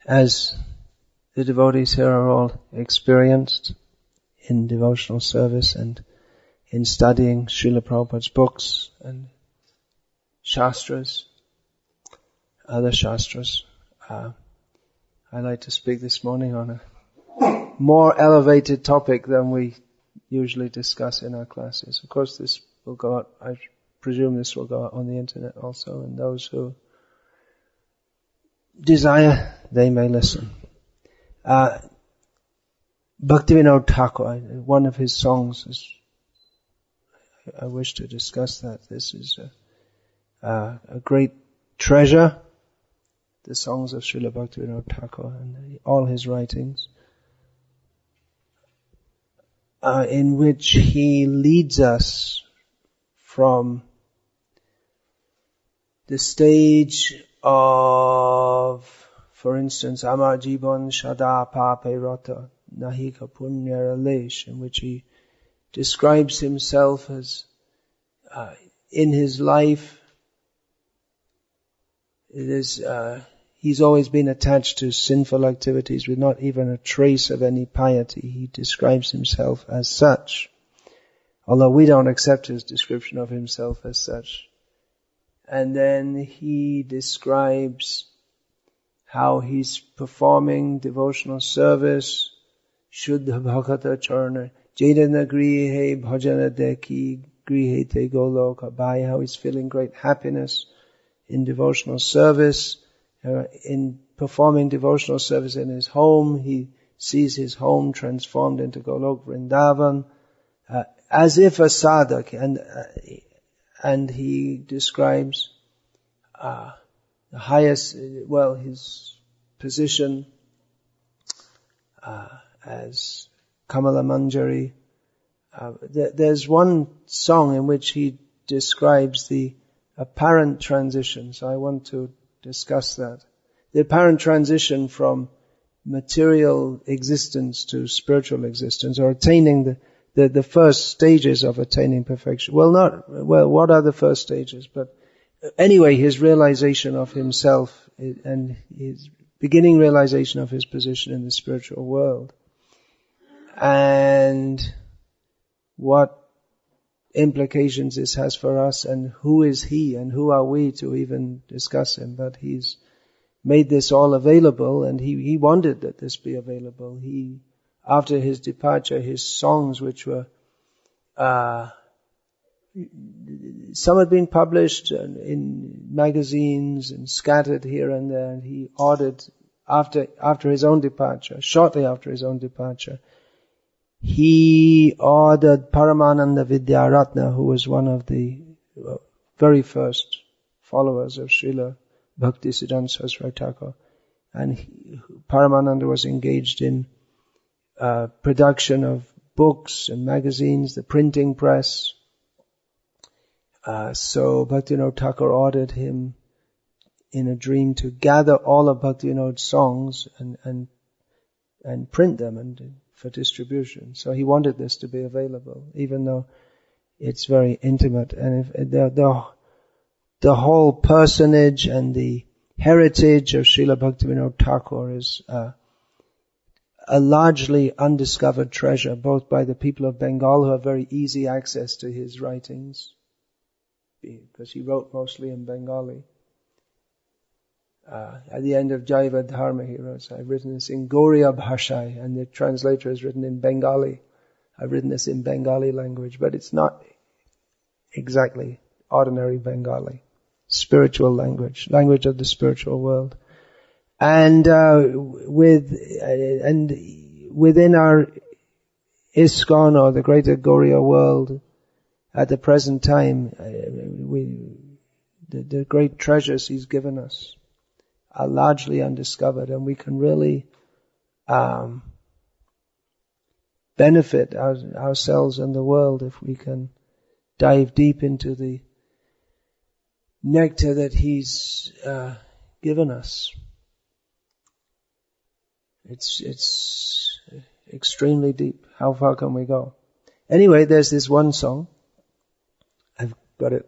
as the devotees here are all experienced in devotional service and in studying Srila Prabhupada's books and shastras, other shastras, I'd like to speak this morning on a more elevated topic than we usually discuss in our classes. Of course, this will go out, I presume this will go out on the internet also, and those who desire, they may listen. Bhaktivinoda Thakur, one of his songs is, I wish to discuss that. This is a great treasure, the songs of Srila Bhaktivinoda Thakur and all his writings, in which he leads us from the stage of, for instance, Amar Jiban Shada Pape Rata Nahika Punya Lesh, in which he describes himself as in his life, it is he's always been attached to sinful activities with not even a trace of any piety. He describes himself as such, although we don't accept his description of himself as such. And then he describes how he's performing devotional service, Shuddha Bhakata Charana, Jedana Grihe Bhajana Deki Grihe Te Goloka Bhai, how he's feeling great happiness in devotional service, in performing devotional service in his home. He sees his home transformed into Golok Vrindavan, as if a sadhak, and he describes the highest, his position as Kamala Manjari. There's one song in which he describes the apparent transition, so I want to discuss that. The apparent transition from material existence to spiritual existence, or attaining the first stages of attaining perfection. What are the first stages? But anyway, his realization of himself and his beginning realization of his position in the spiritual world. And what implications this has for us, and who is he and who are we to even discuss him. But he's made this all available, and he wanted that this be available. After his departure, his songs, which were some had been published in magazines and scattered here and there, and he ordered, after his own departure, shortly after his own departure, he ordered Paramananda Vidyaratna, who was one of the very first followers of Srila Bhaktisiddhanta Saraswati Thakur, and Paramananda was engaged in production of books and magazines, the printing press. So Bhaktivinoda Thakur ordered him in a dream to gather all of Bhaktivinoda's songs and print them and for distribution. So he wanted this to be available, even though it's very intimate. And if the whole personage and the heritage of Srila Bhaktivinoda Thakur is a largely undiscovered treasure, both by the people of Bengal, who have very easy access to his writings, because he wrote mostly in Bengali. At the end of Jaiva Dharma, he wrote, I've written this in Gauriya Bhashai, and the translator has written in Bengali. I've written this in Bengali language, but it's not exactly ordinary Bengali. Spiritual language of the spiritual world. And within our ISKCON, or the greater Gauriya world, at the present time, the great treasures he's given us are largely undiscovered, and we can really benefit ourselves and the world if we can dive deep into the nectar that he's given us. It's extremely deep. How far can we go? Anyway, there's this one song. I've got it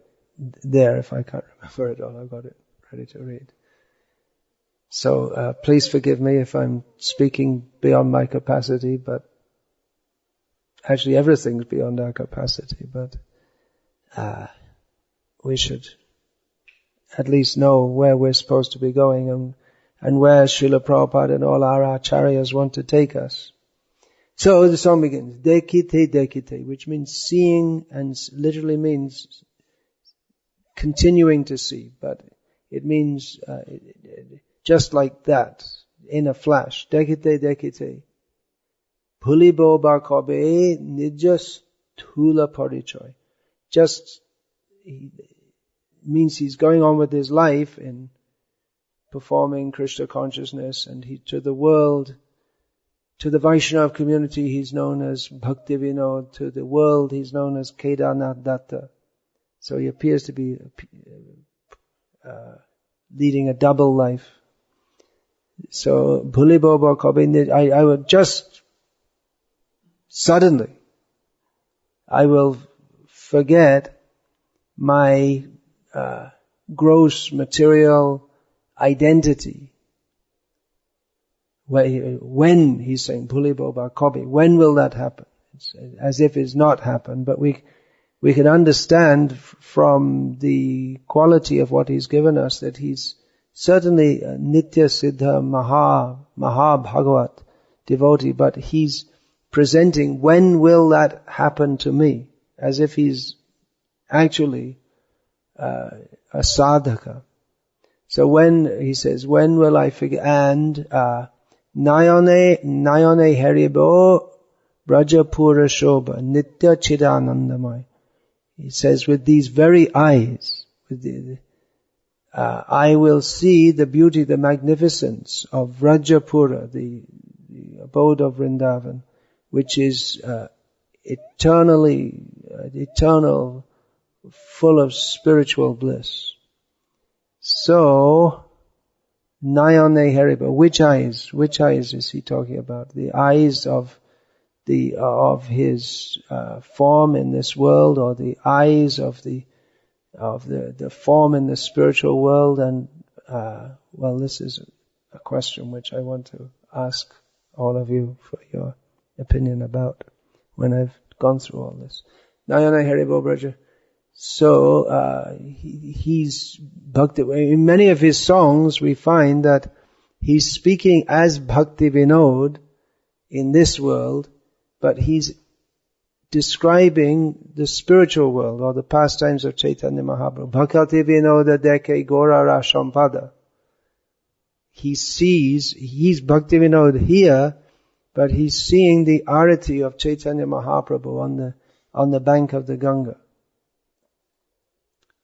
there. If I can't remember it all, I've got it ready to read. So please forgive me if I'm speaking beyond my capacity, but actually everything's beyond our capacity, but we should at least know where we're supposed to be going and where Srila Prabhupada and all our acharyas want to take us. So the song begins, Dekite, Dekite, which means seeing, and literally means continuing to see, but it means just like that, in a flash. Dekite, Dekite. Pulibo Bhakobe Nijas Thula Parichoy. Just means he's going on with his life in performing Krishna consciousness, and to the world, to the Vaishnava community, he's known as Bhaktivinoda. To the world, he's known as Kedarnath Datta. So he appears to be leading a double life. So, Bhulibo Bhakobe, I would just suddenly, I will forget my gross material identity. When he's saying Bhulibo Bhakobe, when will that happen? It's as if it's not happened, but we can understand from the quality of what he's given us that he's certainly a Nitya Siddha Maha Bhagavat devotee, but he's presenting when will that happen to me, as if he's actually a sadhaka. So when he says, when will I forget? And Nayane Haribo Brajapura Shobha Nitya Chidanandamai. He says, with these very eyes, I will see the beauty, the magnificence of Vrajapura, the abode of Vrindavan, which is eternal, full of spiritual bliss. So, Nayane Hariba, which eyes is he talking about? The eyes of his form in this world, or the eyes of the form in the spiritual world? And well, this is a question which I want to ask all of you for your opinion about when I've gone through all this. Nayana Haribo Braja. So he's Bhakti. In many of his songs, we find that he's speaking as Bhaktivinoda in this world, but he's describing the spiritual world, or the pastimes of Chaitanya Mahaprabhu. Bhaktivinoda Deke Gora Rashampada. He's Bhaktivinoda here, but he's seeing the arati of Chaitanya Mahaprabhu on the bank of the Ganga.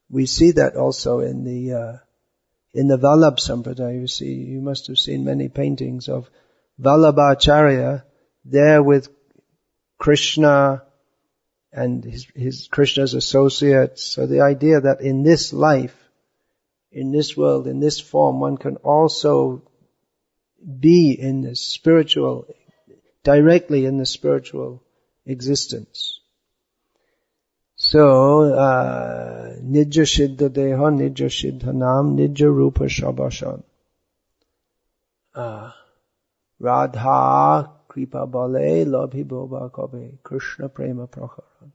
We see that also in the Vallabh Sampradaya. You must have seen many paintings of Vallabhacharya there with Krishna and his Krishna's associates. So the idea that in this life, in this world, in this form, one can also be in the spiritual, directly in the spiritual existence. So, Nijya Siddha Deha, Nijya Siddha Nam, Nijya Rupa Shabashan. Radha Kripa Bale, Labhi Boba Kabe, Krishna Prema Prakaran.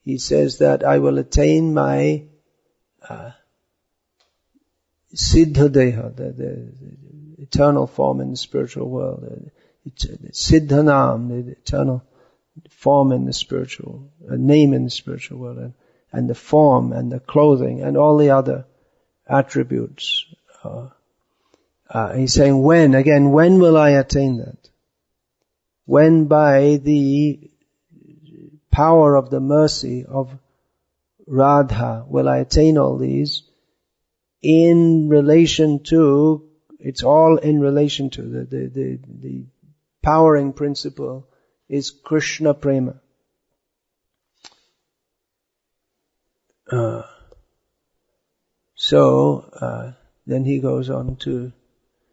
He says that I will attain my Siddha Deha, the eternal form in the spiritual world. Siddha Nam, the eternal form in the spiritual, a name in the spiritual world, and the form and the clothing and all the other attributes. He's saying when will I attain that? When by the power of the mercy of Radha will I attain all these in relation to, it's all in relation to the powering principle is Krishna Prema. Then he goes on to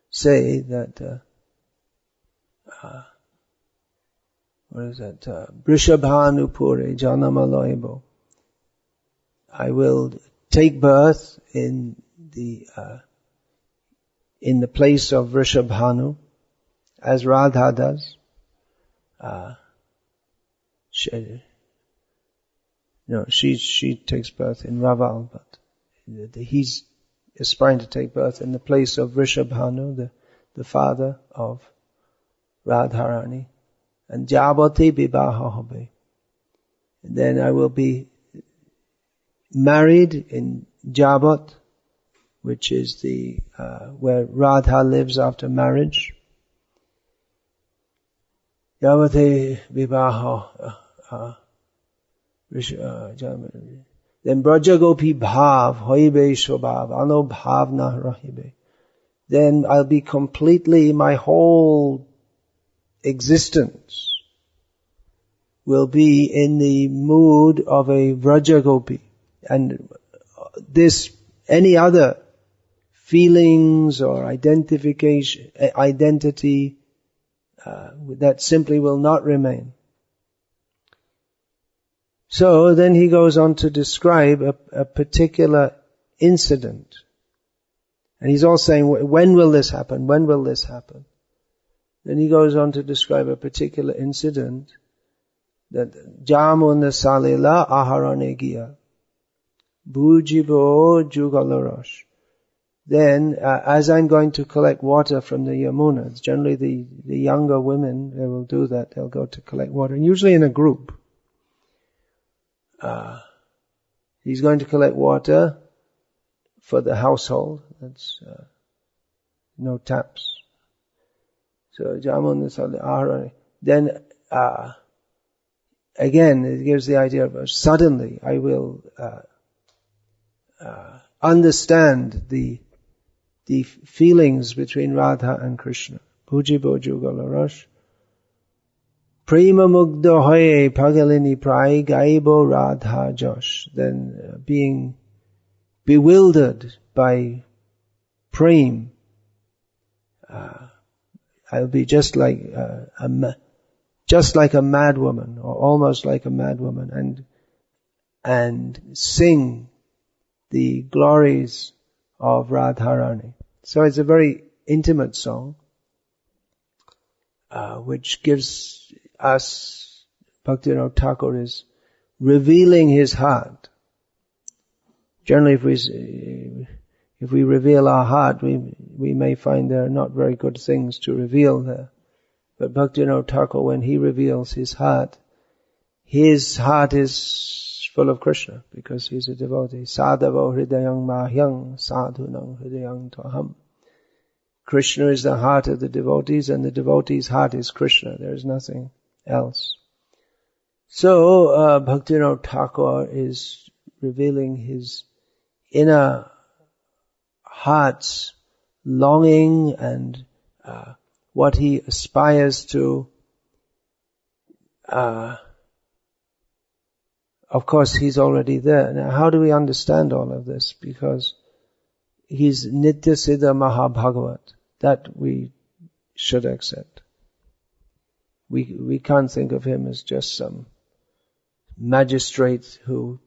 say that, Vrishabhanupure Janamaloibo. I will take birth in in the place of Vrishabhanu, as Radha does. She takes birth in Raval, but he's aspiring to take birth in the place of Vrishabhanu, the father of Radharani. And Jabati Bibaha Hobe. Then I will be married in Jabat, which is where Radha lives after marriage. Jabati Bibaha then Brajagopi Bhav Hoibe Shobhav Ano Bhavna Rahibe. Then I'll be completely, my whole existence will be in the mood of a Vrajagopi. And any other feelings or identity, that simply will not remain. So then he goes on to describe a particular incident. And he's all saying, when will this happen? When will this happen? Then he goes on to describe a particular incident that Jamuna Salila Aharanegya Bujibo Jugalarosh. Then, as I'm going to collect water from the Yamuna, generally the younger women, they will do that. They'll go to collect water, and usually in a group. He's going to collect water for the household. That's no taps. So Jamuna Salila. Then again, it gives the idea of suddenly I will understand the feelings between Radha and Krishna. Pujibo Jugalarash. Prema mugdha hoye pagalini prai gaibo Radha Josh. Then being bewildered by prem, I'll be just like a madwoman, or almost like a madwoman, and sing the glories of Radharani. So it's a very intimate song, which gives us, Bhaktivinoda Thakur is revealing his heart. Generally, if we reveal our heart, we may find there are not very good things to reveal there. But Bhaktivinoda Thakur, when he reveals his heart is full of Krishna, because he's a devotee. Sadhavo hridayang mahyang sadhunang hridayang toham. Krishna is the heart of the devotees, and the devotee's heart is Krishna. There is nothing else. So, Bhaktivinoda Thakur is revealing his inner heart's longing and what he aspires to. Of course, he's already there. Now, how do we understand all of this? Because he's Nitya Siddha Mahabhagavat. That we should accept. We can't think of him as just some magistrate who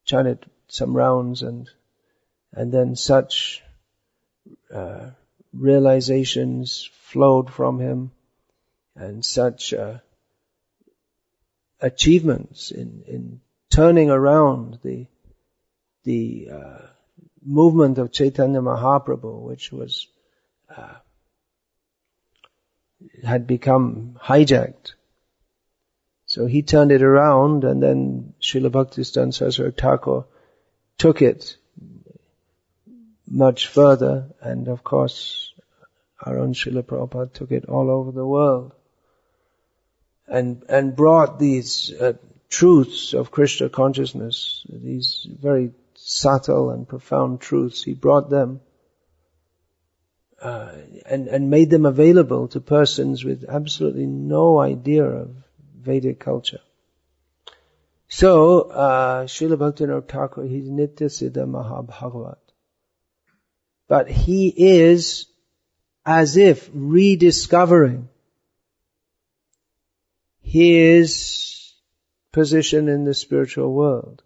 chanted some rounds and then such realizations flowed from him, and such achievements in turning around the movement of Chaitanya Mahaprabhu, which was had become hijacked. So he turned it around, and then Srila Bhaktisiddhanta Saraswati Thakur took it much further, and of course our own Srila Prabhupada took it all over the world, and brought these truths of Krishna consciousness, these very subtle and profound truths. He brought them and made them available to persons with absolutely no idea of Vedic culture. So, Srila Bhaktivinoda Thakur, he's Nitya Siddha Mahabhagavat. But he is as if rediscovering his position in the spiritual world.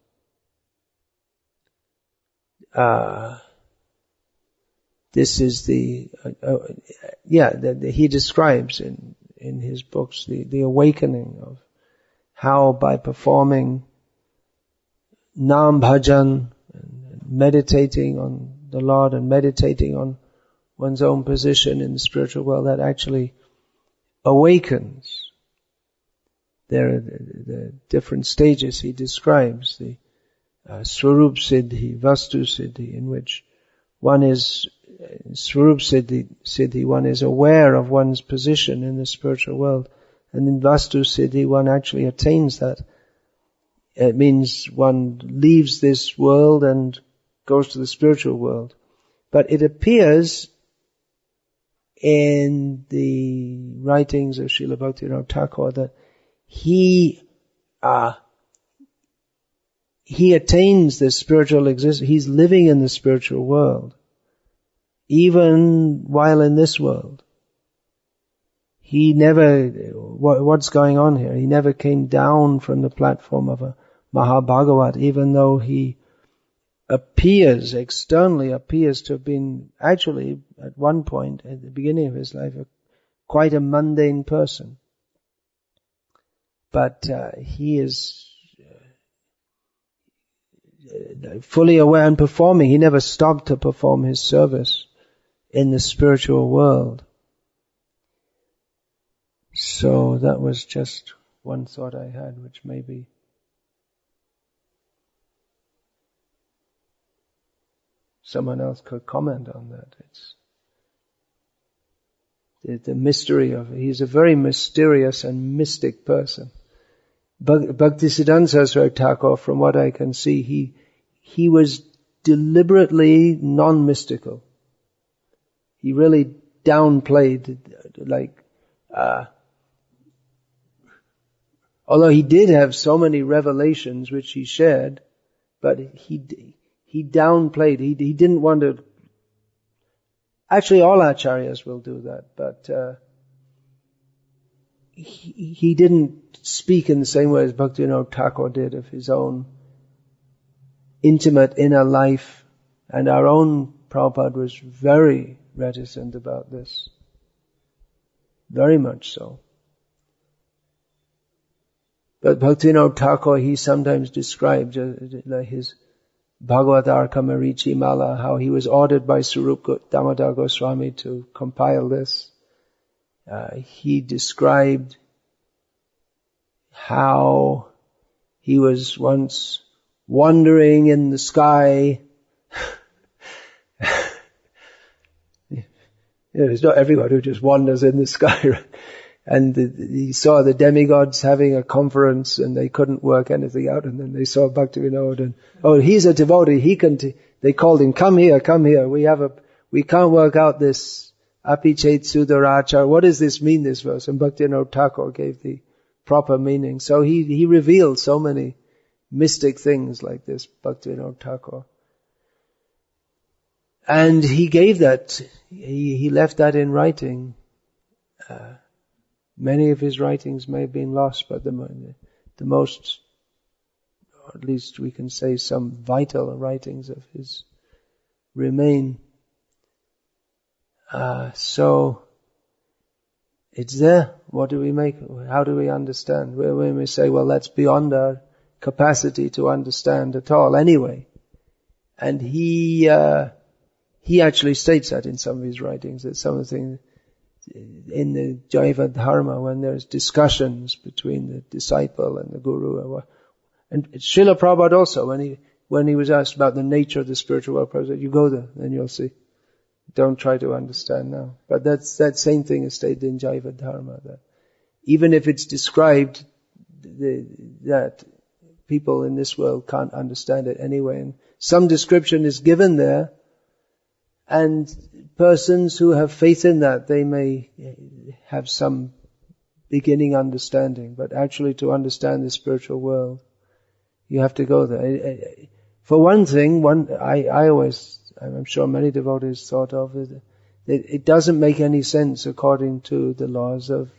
this is he describes in his books the awakening of how by performing Nam Bhajan, and meditating on the Lord and meditating on one's own position in the spiritual world, that actually awakens. There are the different stages he describes, the Swarup Siddhi, Vastu Siddhi, in which one is, Swarup Siddhi, one is aware of one's position in the spiritual world. And in Vastu Siddhi, one actually attains that. It means one leaves this world and goes to the spiritual world. But it appears in the writings of Srila Bhaktivinoda Thakur that he attains this spiritual existence. He's living in the spiritual world, even while in this world. He never, what's going on here? He never came down from the platform of a Mahabhagavat, even though he externally appears to have been actually at one point at the beginning of his life quite a mundane person. But he is fully aware and performing. He never stopped to perform his service in the spiritual world. So that was just one thought I had, which maybe someone else could comment on that. It's the mystery of it. He's a very mysterious and mystic person. Bhaktisiddhanta Saraswati Thakur, from what I can see, he was deliberately non-mystical. He really downplayed, although he did have so many revelations which he shared, but he downplayed. He didn't want to. Actually, all acharyas will do that, but he didn't speak in the same way as Bhaktivinoda Thakur did of his own intimate inner life, and our own Prabhupada was very reticent about this. Very much so. But Bhaktivinoda Thakur, he sometimes described his Bhagavatarka Marichi Mala, how he was ordered by Swarupa Damodar Goswami to compile this. He described how he was once wandering in the sky. It's not everyone who just wanders in the sky, right? And he saw the demigods having a conference and they couldn't work anything out, and then they saw Bhaktivinoda and, he's a devotee, they called him, come here, we can't work out this apichet sudaracha, what does this mean, this verse? And Bhaktivinoda Thakur gave the proper meaning. So he revealed so many mystic things like this, Bhaktivinoda Thakur. And he gave that, he left that in writing. Many of his writings may have been lost, but the most, or at least we can say some vital writings of his remain. So it's there. What do we make? How do we understand? When we say, well, that's beyond our capacity to understand at all anyway. And he actually states that in some of his writings, that some of the things in the Jaiva Dharma, when there's discussions between the disciple and the guru, and Srila Prabhupada also, when he was asked about the nature of the spiritual world, Prabhupada said, you go there, then you'll see. Don't try to understand now. But that same thing is stated in Jaiva Dharma, that even if it's described that people in this world can't understand it anyway, and some description is given there, and persons who have faith in that, they may have some beginning understanding, but actually to understand the spiritual world, you have to go there. For one thing, I'm sure many devotees thought of it, it doesn't make any sense according to the laws of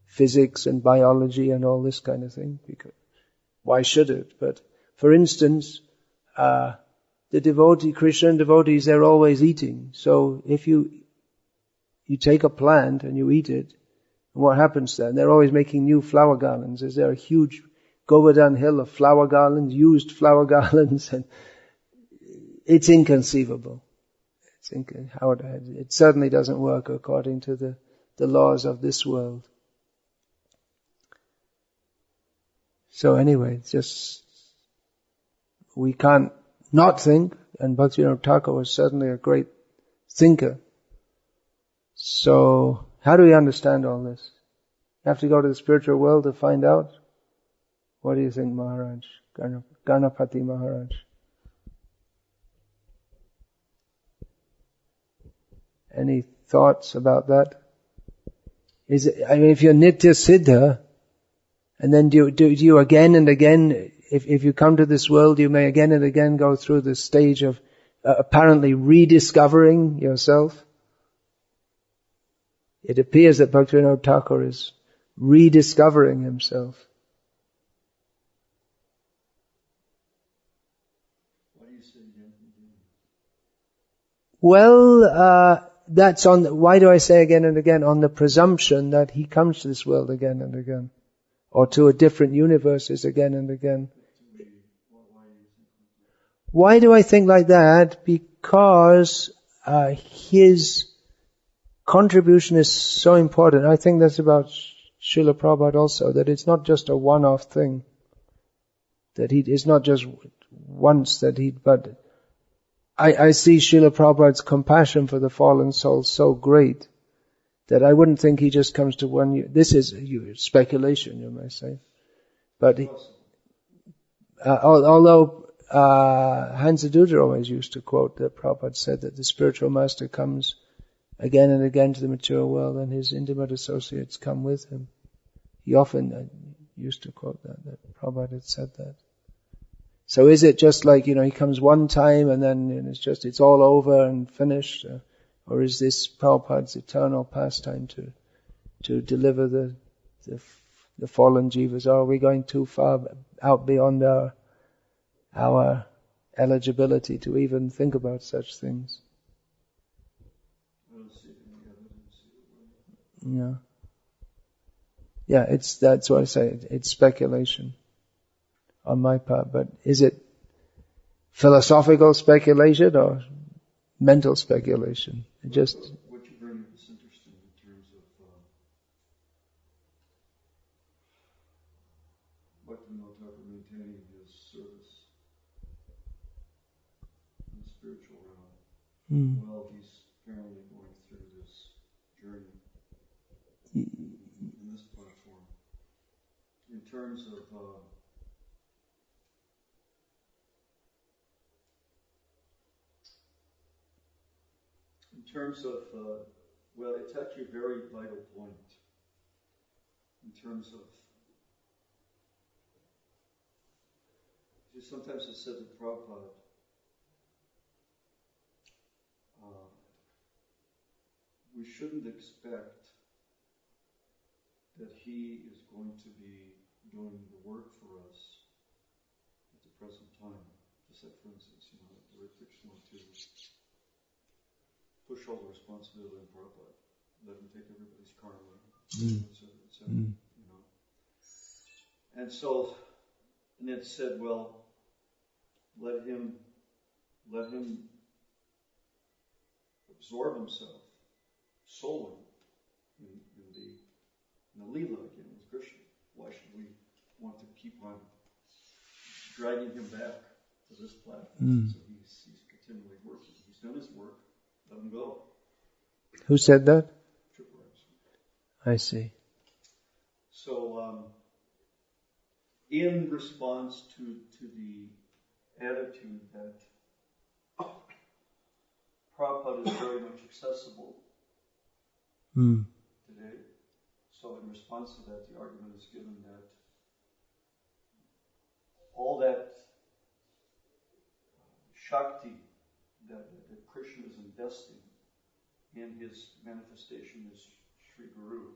physics and biology and all this kind of thing, because why should it? But for instance, the Christian devotees, they're always eating. So if you take a plant and you eat it, and what happens then? They're always making new flower garlands. Is there a huge Govardhan hill of flower garlands, used flower garlands, and it's inconceivable. It certainly doesn't work according to the laws of this world. So anyway, it's just, we can't not think, and Bhaktivinoda Thakur was certainly a great thinker. So, how do we understand all this? You have to go to the spiritual world to find out? What do you think, Maharaj? Ganapati Maharaj? Any thoughts about that? If you're Nitya Siddha, and then do you again and again, if you come to this world, you may again and again go through the stage of apparently rediscovering yourself. It appears that Bhaktivinoda Thakur is rediscovering himself. Why do you say again and again? Well, that's why do I say again and again? On the presumption that he comes to this world again and again. Or to a different universes again and again. Why do I think like that? Because his contribution is so important. I think that's about Srila Prabhupada also, that it's not just a one-off thing. That it's not just once but I see Srila Prabhupada's compassion for the fallen soul so great that I wouldn't think he just comes to one. This is speculation, you may say. But although Hansadutta always used to quote that Prabhupada said that the spiritual master comes again and again to the mature world and his intimate associates come with him. He often used to quote that Prabhupada had said that. So is it just like, he comes one time and then it's all over and finished? Or is this Prabhupada's eternal pastime to deliver the fallen jivas? Or are we going too far out beyond our eligibility to even think about such things? Yeah, that's what I say. It's speculation on my part. But is it philosophical speculation or mental speculation? What you bring is interesting in terms of Bhaktivinoda Thakur maintaining his service in the spiritual realm while he's apparently going through this journey in this platform. In terms of well, it's actually a very vital point in terms of, sometimes it's said to Prabhupada, we shouldn't expect that he is going to be doing the work for us at the present time. Just like, for instance, the Krishna to push all the responsibility on Prabhupada, let him take everybody's karma, etc. And so, and it said, well, let him absorb himself solely in the Leela again with Krishna. Why should we want to keep on dragging him back to this platform? So he's continually working. He's done his work. Let him go. Who said that? I see. So, in response to the attitude that Prabhupada is very much accessible today, so in response to that, the argument is given that all that Shakti that Krishna is investing in his manifestation as Sri Guru,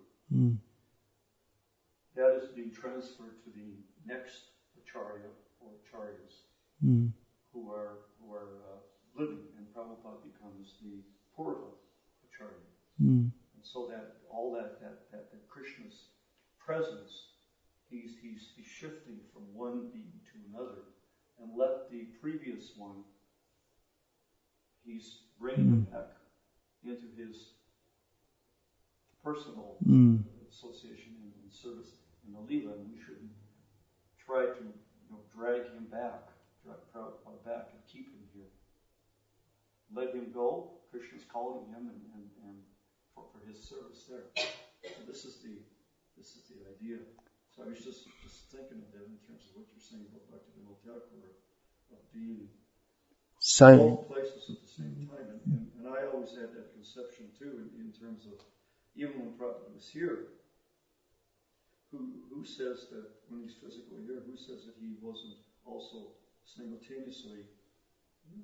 that is being transferred to the next Acharya or Acharyas who are Prabhupada becomes the portal acharya. Mm. And so that all that Krishna's presence, he's shifting from one being to another, and let the previous one, he's bringing him back into his personal association and service in the Leela, and we shouldn't try to drag him back, drag Prabhupada back and keep him here. Let him go. Krishna's calling him and for his service there. So this is the idea. So I was just thinking of that in terms of what you're saying about Bhaktivinoda of being both places at the same time. And I always had that conception too in terms of even when Prabhupada was here, who says that when he's physically here, who says that he wasn't also simultaneously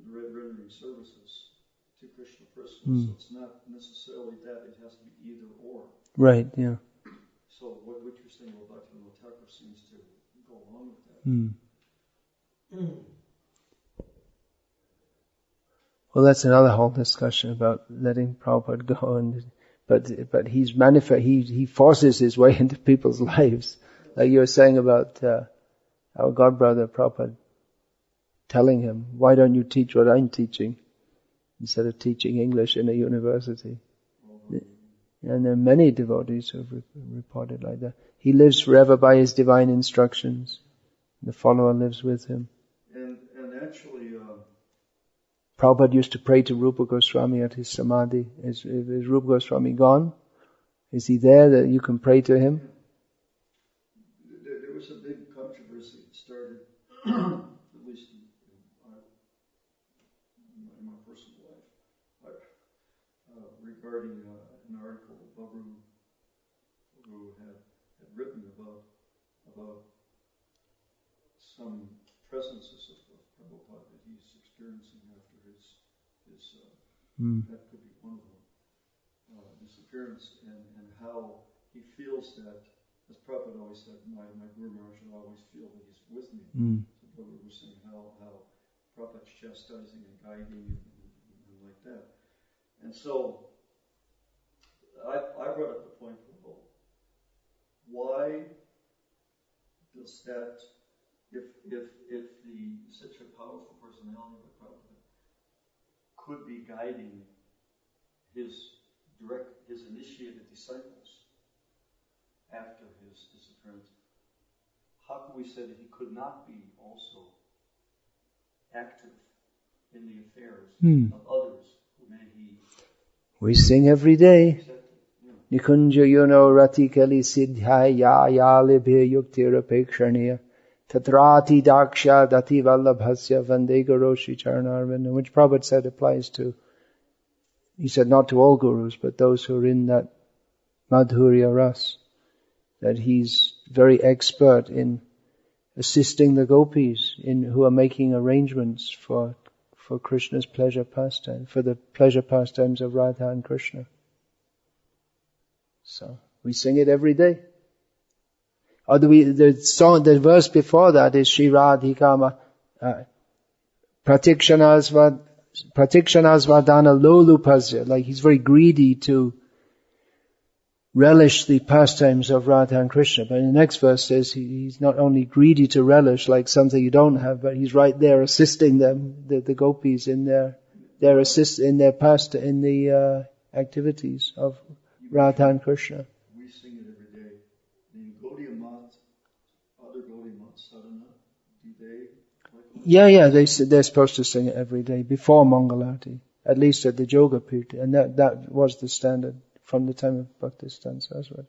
rendering services to Krishna personally? So it's not necessarily that, it has to be either or. Right, yeah. So what you're saying about Bhaktivinoda seems to go along with that. Well, that's another whole discussion about letting Prabhupada go, but he's he forces his way into people's lives. Like you were saying about our godbrother Prabhupada telling him, why don't you teach what I'm teaching instead of teaching English in a university? And there are many devotees who have reported like that. He lives forever by his divine instructions. The follower lives with him. And actually, Prabhupada used to pray to Rupa Goswami at his samadhi. Is Rupa Goswami gone? Is he there that you can pray to him? There was a big controversy that started, at least in my personal life, regarding an article that Babu had written about some presences of Prabhupada that he's experiencing after his that could be one of them, disappearance, and how he feels that, as Prabhupada always said, my Guru Maharaj should always feel that he's with me. So Babu was saying how Prabhupada's chastising and guiding and like that. And so I brought up the point, well, why does that, if such a powerful personality like Prabhupada could be guiding his initiated disciples after his disappearance, how can we say that he could not be also active in the affairs of others who may he... We sing every day. Nikunja yuno rati kali siddhya ya libhya yuktira pekshaniya tatrati daksha dati vallabhasya vande garoshi charanarvinda, which Prabhupada said applies to, he said not to all gurus, but those who are in that madhurya ras, that he's very expert in assisting the gopis who are making arrangements for Krishna's pleasure pastime, for the pleasure pastimes of Radha and Krishna. So we sing it every day. Or the verse before that is Shri Radhikama Pratikshana Svadana Lolupasya. Like he's very greedy to relish the pastimes of Radha and Krishna. But in the next verse says he's not only greedy to relish like something you don't have, but he's right there assisting them, the gopis in the activities of Radha and Krishna. We sing it every day. In Gaudiya Math, other Gaudiya Math sadhana, do they? Yeah, they're supposed to sing it every day before Mangalarti, at least at the Yoga period, and that was the standard from the time of Bhaktisiddhanta Saraswati.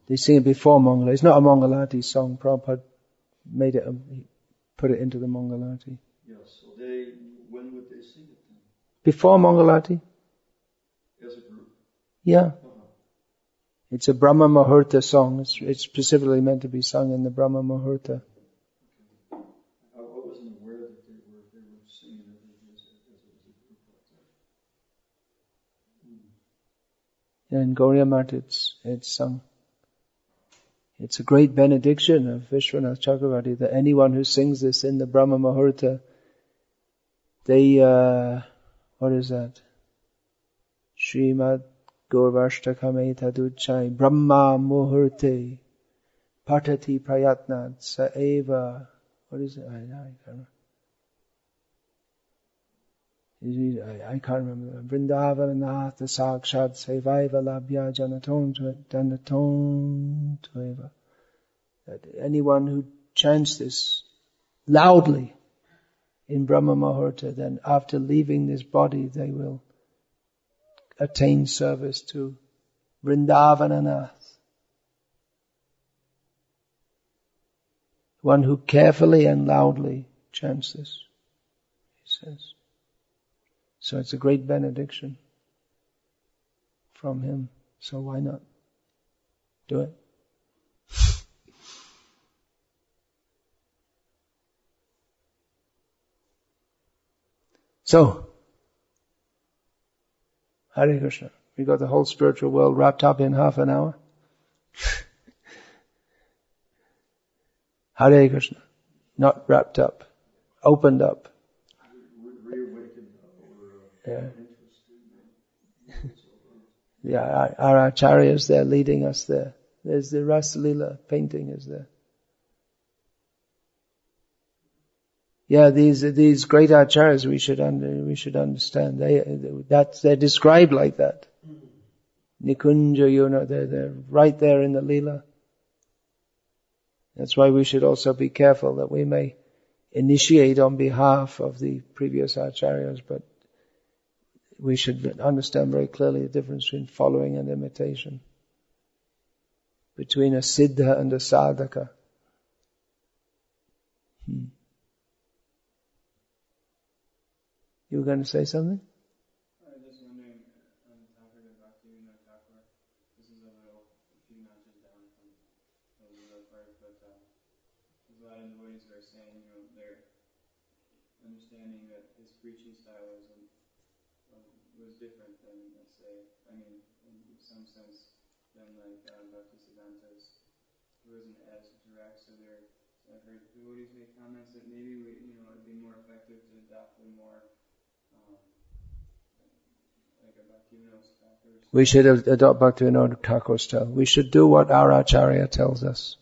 They sing it before Mangalarti. It's not a Mangalarti song. Prabhupada made it, put it into the Mangalarti. Yes, so when would they sing it then? Before Mangalarti. As a group? Yeah. It's a Brahma Muhurta song. It's specifically meant to be sung in the Brahma Muhurta. I wasn't aware that they were singing it as a group like that. In Gauriya Math it's sung. It's a great benediction of Vishwanath Chakravarti that anyone who sings this in the Brahma Muhurta They, what is that? Srimad Gaurvashtakame Taduchai Brahma Muhurte Patati Prayatnat Saeva. What is it? I can't remember. I can't remember. Vrindavananath Sakshad Sevaiva Labhya Janaton Tueva. That anyone who chants this loudly in Brahma Muhurta, then after leaving this body they will attain service to Vrindavananath. One who carefully and loudly chants this, he says. So it's a great benediction from him. So why not do it? So, Hare Krishna. We got the whole spiritual world wrapped up in half an hour. Hare Krishna. Not wrapped up. Opened up. Yeah. Yeah, our acharyas there leading us there. There's the Rasa Leela painting is there. Yeah, these great acharyas we should understand. They're described like that. Nikunja, they're right there in the Leela. That's why we should also be careful that we may initiate on behalf of the previous acharyas, but we should understand very clearly the difference between following and imitation, between a siddha and a sadhaka. You were going to say something? I was just wondering, on the topic of Bhaktivinoda, this is a few notches down from the Lila part, but there's a lot of devotees who are saying, they're understanding that his preaching style was different than, let's say, in some sense, than like Bhaktisiddhanta's. It wasn't as direct, so I've heard devotees make comments that maybe it'd be more effective to adopt a more like a Bhaktivinoda style. We should adopt Bhaktivinoda Thakur style. We should do what our acharya tells us.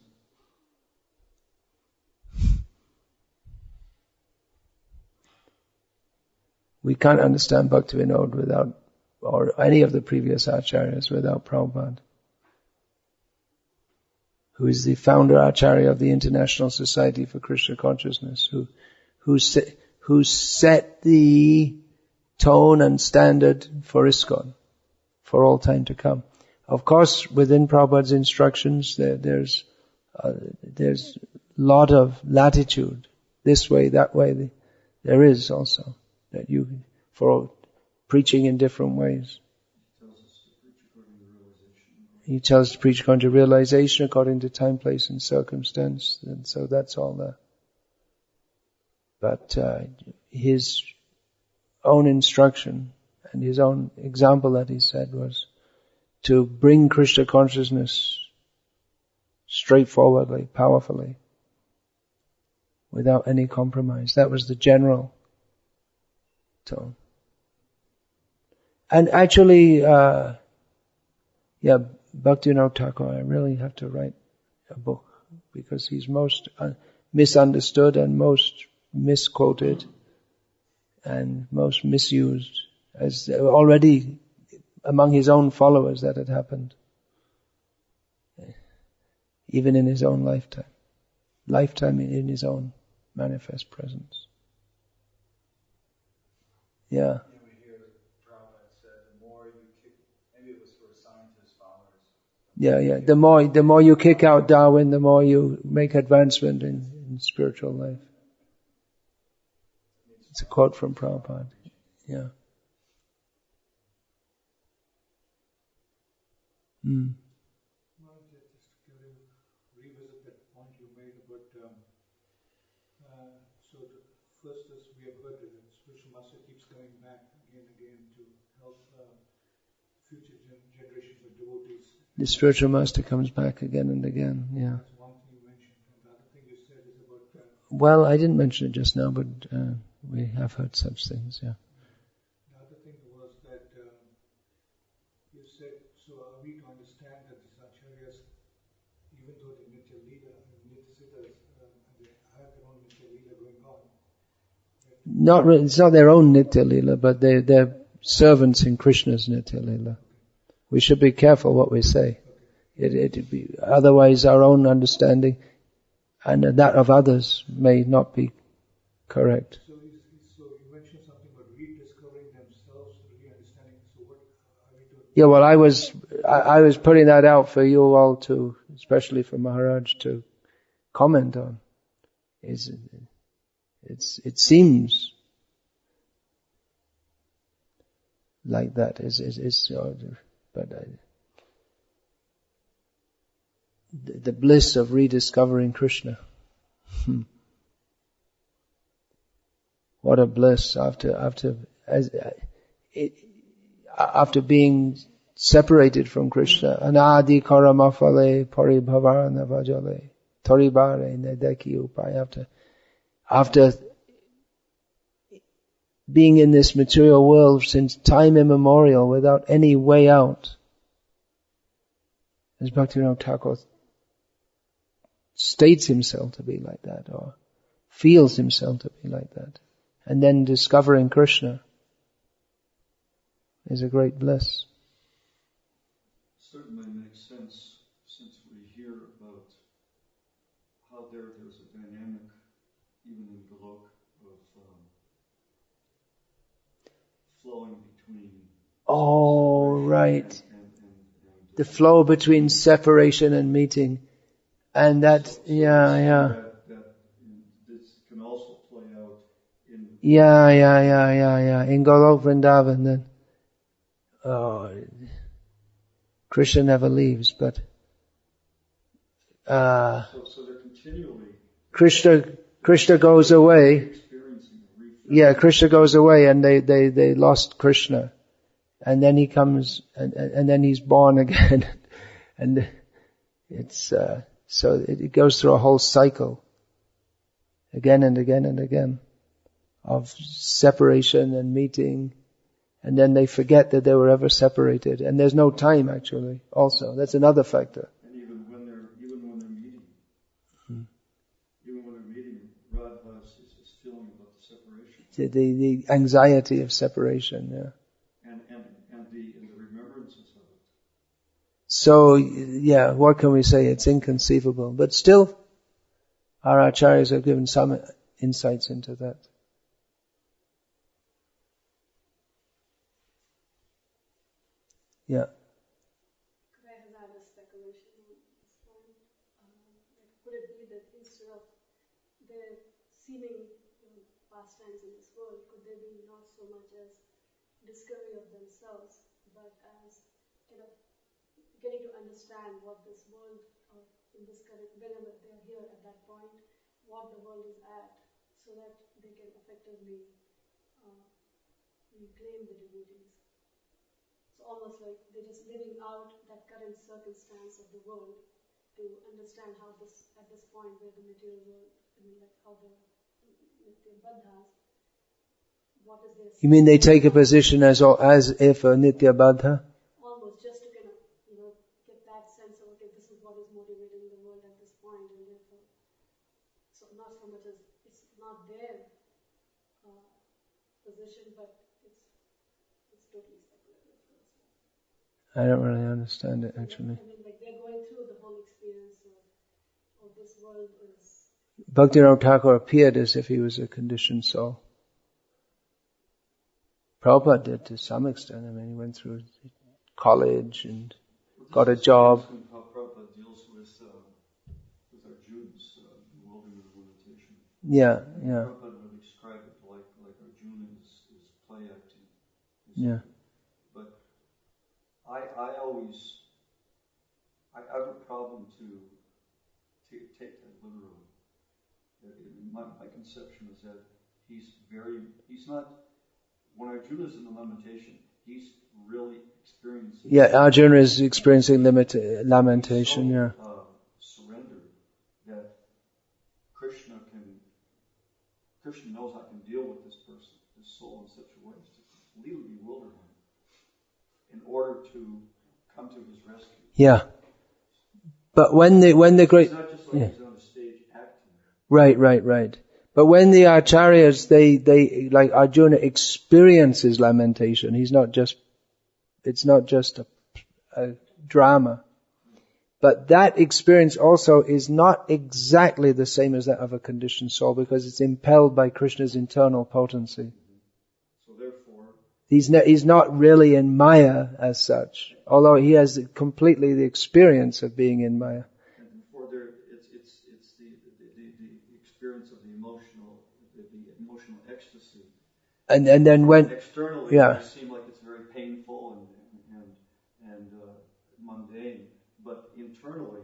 We can't understand Bhaktivinoda without, or any of the previous acharyas without Prabhupada, who is the founder acharya of the International Society for Krishna Consciousness, who set the tone and standard for ISKCON for all time to come. Of course, within Prabhupada's instructions, there's lot of latitude, this way, that way. There is also that for preaching in different ways. He tells us to preach according to realization, according to time, place, and circumstance, and so that's all there. But his own instruction and his own example that he said was to bring Krishna consciousness straightforwardly, powerfully, without any compromise. That was the general tone. And actually, Bhaktivinoda Thakur, I really have to write a book because he's most misunderstood and most misquoted and most misused, as already among his own followers that had happened, even in his own lifetime in his own manifest presence. Yeah. We hear Prabhupada said, the more you kick, maybe it was for scientist followers. Yeah. The more you kick out Darwin, the more you make advancement in spiritual life. It's a quote from Prabhupada. Yeah. Just to revisit that point you made about, so the first is we have heard that the spiritual master keeps coming back again and again to help future generations of devotees. The spiritual master comes back again and again, yeah. That's one thing you mentioned. And the other thing you said is about... Well, I didn't mention it just now, but We have heard such things, yeah. The other thing was that you said, so are we to understand that these acharyas, even though the Nitya Leela and Nitya Siddhas, they have their own Nitya Leela going on? It's not their own Nitya Leela, but they're servants in Krishna's Nitya Leela. We should be careful what we say. Otherwise our own understanding and that of others may not be correct. So you mentioned something about rediscovering themselves, re-understanding. So what are we doing? Yeah, well, I was putting that out for you all to, especially for Maharaj, to comment on. It seems like that but the bliss of rediscovering Krishna. What a bliss after being separated from Krishna. Anadi karamafale paribhavarana vajale toribare nedeki upai. After being in this material world since time immemorial without any way out, as Bhaktivinoda Thakur states himself to be like that, or feels himself to be like that, and then discovering Krishna is a great bliss. Certainly makes sense since we hear about how there's a dynamic even in Golok of flowing between right. The flow between separation and meeting. And that this can also play out in in Golok Vrindavan then. Krishna never leaves, but so they're continually Krishna goes away. Yeah, Krishna goes away and they lost Krishna. And then he comes and then he's born again. And it's so it goes through a whole cycle again and again and again of separation and meeting, and then they forget that they were ever separated, and there's no time actually also. That's another factor. And even when they're meeting, Radha is feeling about the separation. The anxiety of separation, yeah. And the remembrances of it. So, yeah, what can we say? It's inconceivable. But still, our acharyas have given some insights into that. Yeah. Could I have a speculation on this point? Could it be that instead of their seeming pastimes in this world, could they be not so much as discovery of themselves, but as kind of getting to understand what this world, or in this current, whenever they're here at that point, what the world is at, so that they can effectively reclaim the devotees. So almost like they're just living out that current circumstance of the world to understand how this, at this point where the material world, like how the Baddhas, what is their... You mean they take a position as if a Nitya Baddha? Almost, just to kind of, get that sense of, okay, this is what is motivating the world at this point, and therefore, so not so much as, it's not their position, but it's totally speculative. I don't really understand it actually. I mean, like they're going through the whole experience of this world is... Bhaktivinoda Thakur appeared as if he was a conditioned soul. Prabhupada did to some extent. I mean, he went through college and got a job. How Prabhupada deals with Arjuna's bewilderment of limitation. Yeah. Prabhupada would describe it like Arjuna is play acting. Yeah. But I have a problem to take that literally. My conception is that he's not, when Arjuna's in the lamentation, he's really experiencing... Yeah, Arjuna is experiencing lamentation, yeah. Surrender that Krishna can Krishna knows I can deal with this person, this soul, in such a way as to completely bewilder him in order to come to his rescue. Yeah. But when the great... It's not just like he's on the stage acting. Right. But when the acharyas, they like Arjuna experiences lamentation, it's not just a drama. But that experience also is not exactly the same as that of a conditioned soul, because it's impelled by Krishna's internal potency. So therefore, he's not really in Maya as such, although he has completely the experience of being in Maya. And therefore, it's the experience of the emotional ecstasy. And then when externally, it may seem like it's very painful and mundane. But internally,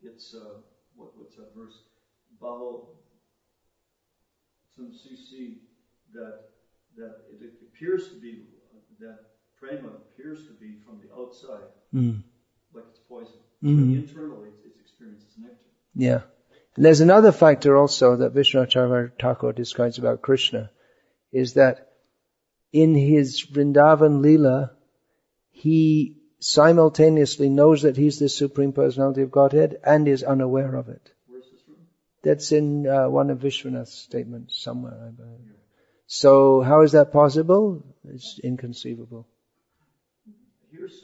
it's what's that verse? Bhavo Samsisi, that it appears to be, that prema appears to be from the outside, like it's poison. But internally, its experience is nectar. Yeah. And there's another factor also that Vishnacharya Thakur describes about Krishna, is that in his Vrindavan Leela, he simultaneously knows that he's the Supreme Personality of Godhead and is unaware of it. Where's this from? That's in one of Vishwanath's statements somewhere, I believe. Yeah. So how is that possible? It's inconceivable. Here's,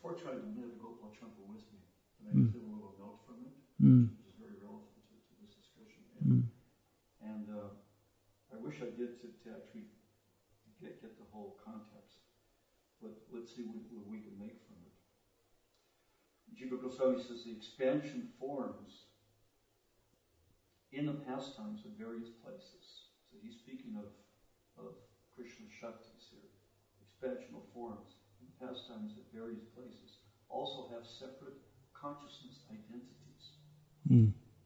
unfortunately, I didn't have Gopal Chandra with me, but I did a little note from it, which is very relevant to this discussion. And I wish I did to actually get the whole context. But let's see what we can make from it. Jiva Goswami says the expansion forms in the pastimes of various places. So he's speaking of Krishna Shaktis here. Expansional forms in pastimes at various places also have separate consciousness identities.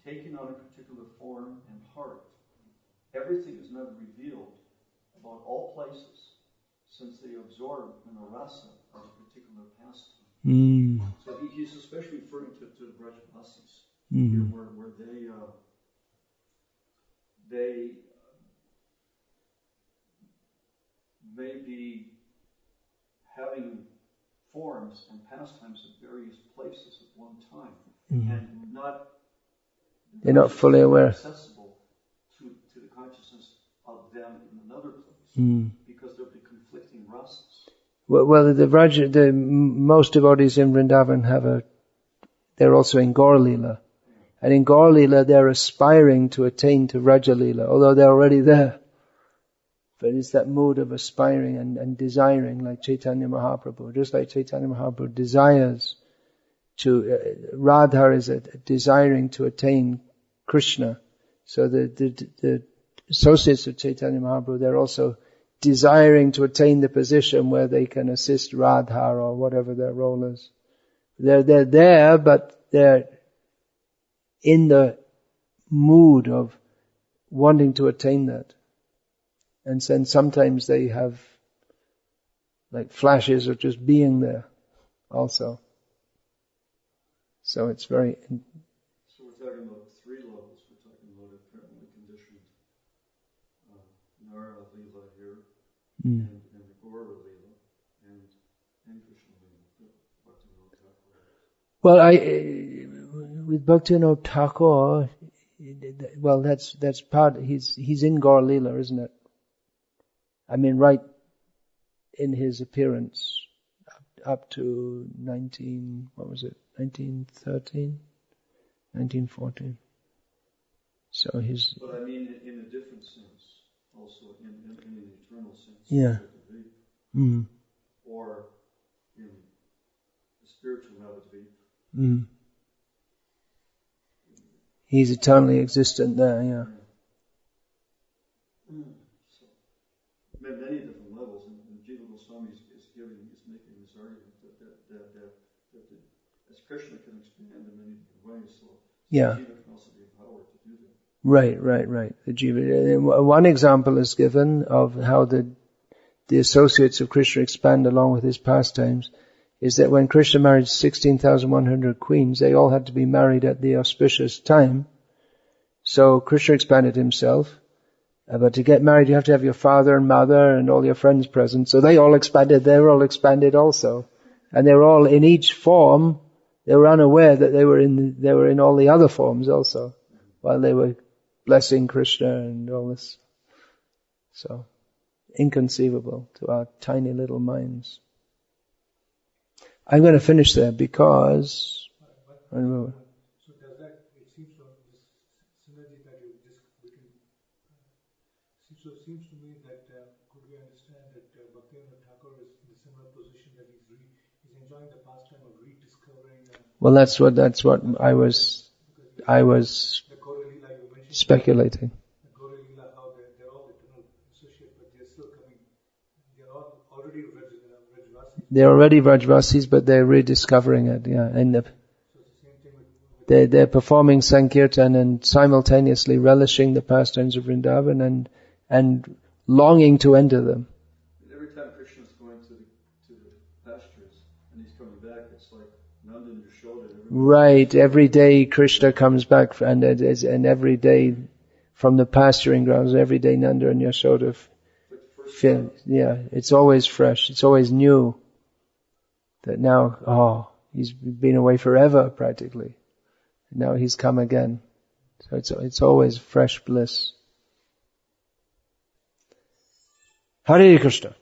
Taking on a particular form and heart, everything is never revealed about all places, since they absorb in the rasa of a particular pastime. So he's especially referring to the Brajavasis, here where they may be having forms and pastimes at various places at one time, and they're not fully aware, accessible to the consciousness of them in another place, because there'll be conflicting rasas. Well, the most devotees in Vrindavan they're also in Gaur Leela. And in Gaur Leela, they're aspiring to attain to Raja Leela, although they're already there. But it's that mood of aspiring and desiring, like Chaitanya Mahaprabhu. Just like Chaitanya Mahaprabhu desires Radha is desiring to attain Krishna. So the associates of Chaitanya Mahaprabhu, they're also desiring to attain the position where they can assist Radha or whatever their role is. They're there, but they're in the mood of wanting to attain that. And then sometimes they have like flashes of just being there also. So it's very... So we're talking about three levels. We're talking about apparently conditioned Nara Leela here, and Gaura Leela, and Krishna Leela, Bhaktivinoda Thakur. Well, with Bhaktivinoda Thakur, well, that's part. He's in Gaura Leela, isn't it? I mean, right in his appearance, up to 1913, 1914. So he's... But I mean in a different sense, also in an eternal sense. Yeah. Or in the spiritual Navadvipa. He's eternally existent there, yeah. So, many different levels, and Jiva Goswami is making this argument that as Krishna can expand in many different ways, so Jiva can also be empowered to do that. Right. The Jiva. One example is given of how the associates of Krishna expand along with his pastimes, is that when Krishna married 16,100 queens, they all had to be married at the auspicious time. So Krishna expanded himself, But to get married, you have to have your father and mother and all your friends present. So they all expanded. They were all expanded also, and they were all in each form. They were unaware that they were in all the other forms also, while they were blessing Krishna and all this. So inconceivable to our tiny little minds. I'm going to finish there because. So does that? It seems from this synergy that you just so it seems to me that could we understand that Bhaktivinoda Thakur is in a similar position that he's enjoying the pastime of rediscovering. Well, that's what I was the Korelila you mentioned. Speculating. The Korelila, how they're all eternal associates, but they're still coming. They're all already Vrajvasis. They're already Vrajvasis, but they're rediscovering it. Yeah, and they're performing Sankirtan and simultaneously relishing the pastimes of Vrindavan and longing to enter them. Every time Krishna's going to the pastures and he's coming back, it's like Nanda on your shoulder. Right, every day Krishna comes back, and every day from the pasturing grounds, every day Nanda and Yashoda feel, yeah, it's always fresh, it's always new. That now, he's been away forever practically. Now he's come again. So it's always fresh bliss. Hare Krishna.